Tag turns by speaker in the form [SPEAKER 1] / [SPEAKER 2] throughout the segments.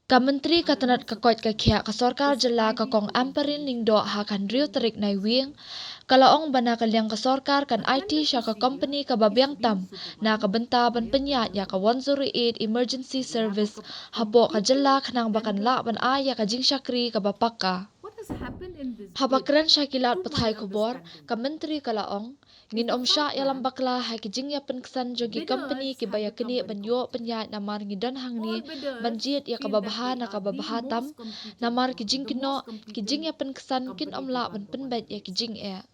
[SPEAKER 1] Ka menteri katanat kakot kakya ka sorkar jala ka kong amparin lingdo hakan riu tarik nai wing kalaong bana kalyang ka sorkar kan aiti siya ka company ka babiang tam na ka benta ban penyat ya ka 108 emergency service hapo ka jala kanang bakan la ban aya ka jing syakri ka bapaka. Habakran siya kilat patay kubor, ka menteri kalaong, nginom siya yalang bakla hay kijing ya penksan jogi company kibaya kini banyo penyat namar ngidon hangni banjit ya kababaha na kababahatam namar kijing kino kijing ya penksan kin omla ban penbet ya kijing ya.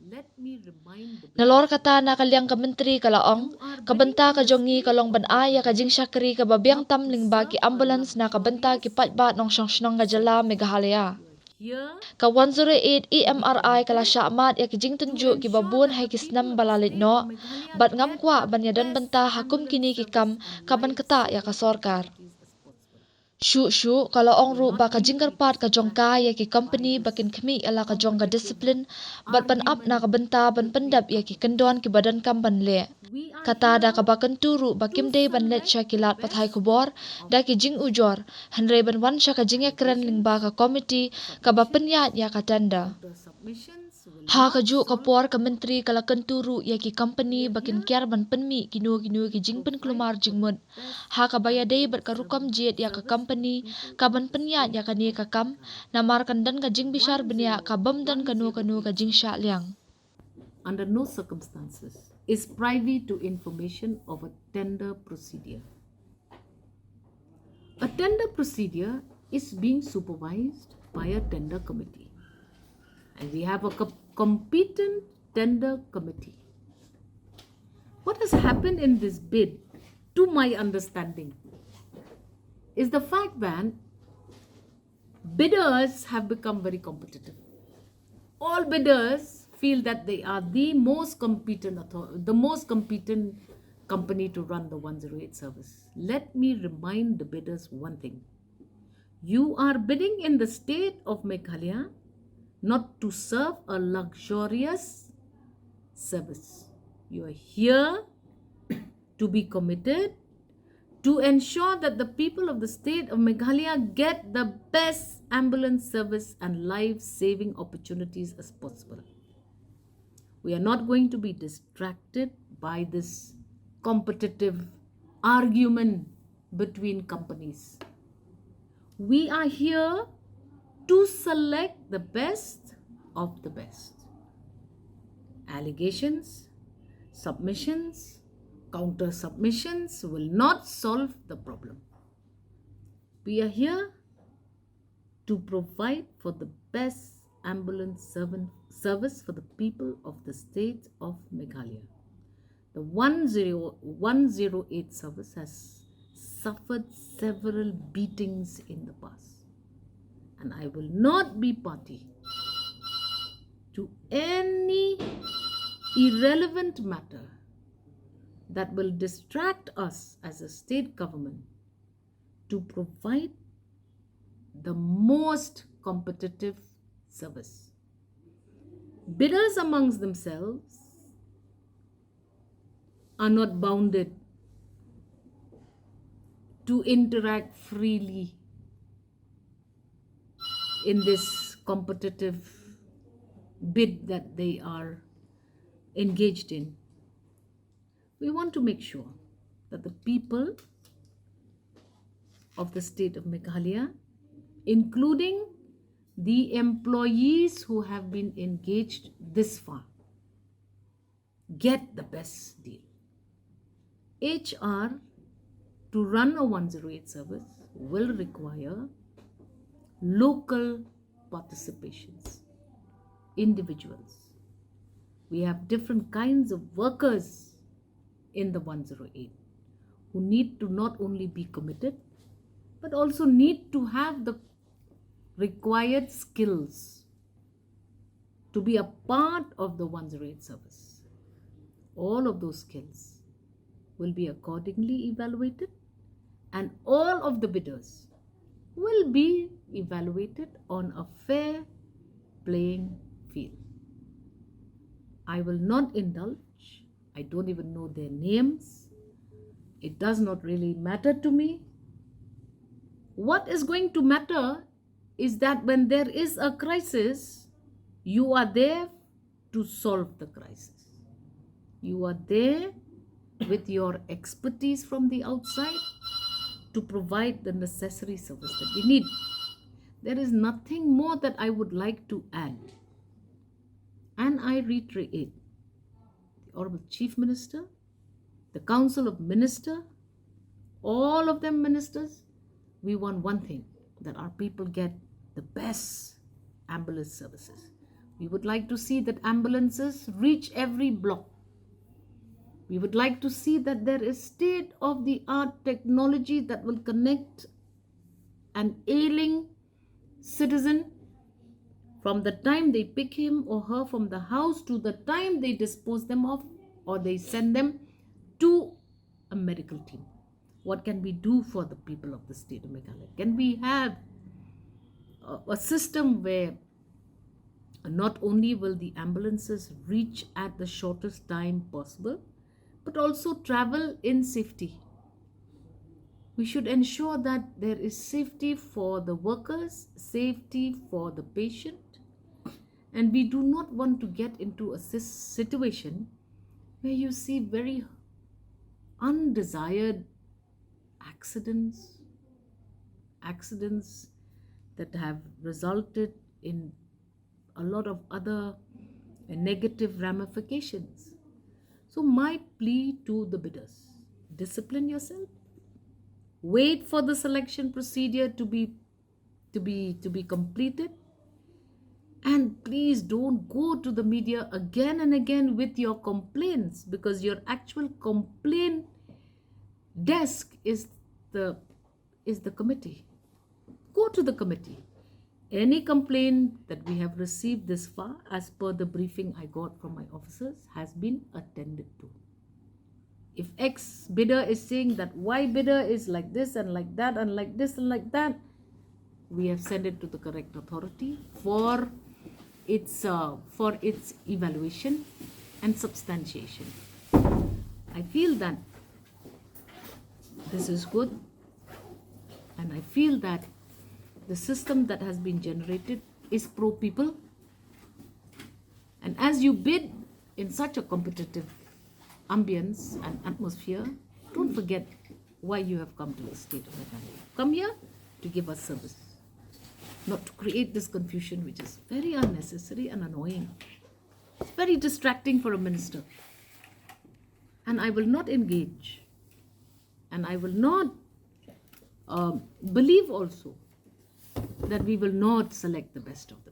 [SPEAKER 1] Nalor kata na kalyang ka menteri kalaong, kabenta ka jongi kalong ban aya ka jing syakri ka babiang tam lingba ki ambulance na kabenta ki patbat nong syong gajala Meghalaya. Ka 108 EMRI kala syamat ya kijing tunjuk ki babun hai kisnam balalit no bat ngam kwa ban yadan benta hakum kini ki kam kaban kata ya ka sorkar. Shu kalau ong ru ba ka jingkar pat ka jongka ya ki company bakin kemi ala ka jongka disiplin bat ban up na ka benta ban pendap ya ki kendon ki badan kam ban le. Kata da ka bakan turu bakim day ban let sya kilat pathai kubor da ki jing ujor hanre ban wan sya ka jing ya keren ling ba ka komiti ka ba penyat ya ka tanda. Ha ka ju ka puar ka menteri kala kenturu ya ki company bakin kiar ban penmi kinu ki jing pen kelumar jing mud. Ha ka baya day bat ka rukam jet ya ka company ka ban penyat ya ka ni ka kam namar kandan ka jing bishar benya ka bam dan kanu ka jing sya liang.
[SPEAKER 2] Under no circumstances is privy to information of a tender procedure. A tender procedure is being supervised by a tender committee. And we have a competent tender committee. What has happened in this bid, to my understanding, is the fact that bidders have become very competitive. All bidders feel that they are the most competent company to run the 108 service. Let me remind the bidders one thing. You are bidding in the state of Meghalaya not to serve a luxurious service. You are here to be committed to ensure that the people of the state of Meghalaya get the best ambulance service and life-saving opportunities as possible. We are not going to be distracted by this competitive argument between companies. We are here to select the best of the best. Allegations, submissions, counter submissions will not solve the problem. We are here to provide for the best ambulance service for the people of the state of Meghalaya. The 108 service has suffered several beatings in the past, and I will not be party to any irrelevant matter that will distract us as a state government to provide the most competitive service. Bidders amongst themselves are not bounded to interact freely in this competitive bid that they are engaged in. We want to make sure that the people of the state of Meghalaya, including the employees who have been engaged this far, get the best deal. HR to run a 108 service will require local participations, individuals. We have different kinds of workers in the 108 who need to not only be committed but also need to have the required skills to be a part of the 108 service. All of those skills will be accordingly evaluated, and all of the bidders will be evaluated on a fair playing field. I will not indulge. I don't even know their names. It does not really matter to me. what is going to matter is that when there is a crisis, you are there to solve the crisis. You are there with your expertise from the outside to provide the necessary service that we need. There is nothing more that I would like to add. And I reiterate, the Honorable Chief Minister, the Council of Ministers, all of them ministers, we want one thing, that our people get the best ambulance services. We would like to see that ambulances reach every block. We would like to see that there is state-of-the-art technology that will connect an ailing citizen from the time they pick him or her from the house to the time they dispose them of or they send them to a medical team. What can we do for the people of the state of Meghalaya? Can we have a system where not only will the ambulances reach at the shortest time possible, but also travel in safety? We should ensure that there is safety for the workers, safety for the patient, and we do not want to get into a situation where you see very undesired accidents that have resulted in a lot of other negative ramifications. So my plea to the bidders, discipline yourself, wait for the selection procedure to be completed, and please don't go to the media again and again with your complaints, because your actual complaint desk is the committee. Go to the committee. Any complaint that we have received this far, as per the briefing I got from my officers, has been attended to. If X bidder is saying that Y bidder is like this and like that and like this and like that, we have sent it to the correct authority for its evaluation and substantiation. I feel that this is good, and I feel that the system that has been generated is pro people. And as you bid in such a competitive ambience and atmosphere, don't forget why you have come to the state of Meghalaya. Come here to give us service, not to create this confusion which is very unnecessary and annoying. It's very distracting for a minister. And I will not engage, and I will not believe also that we will not select the best of the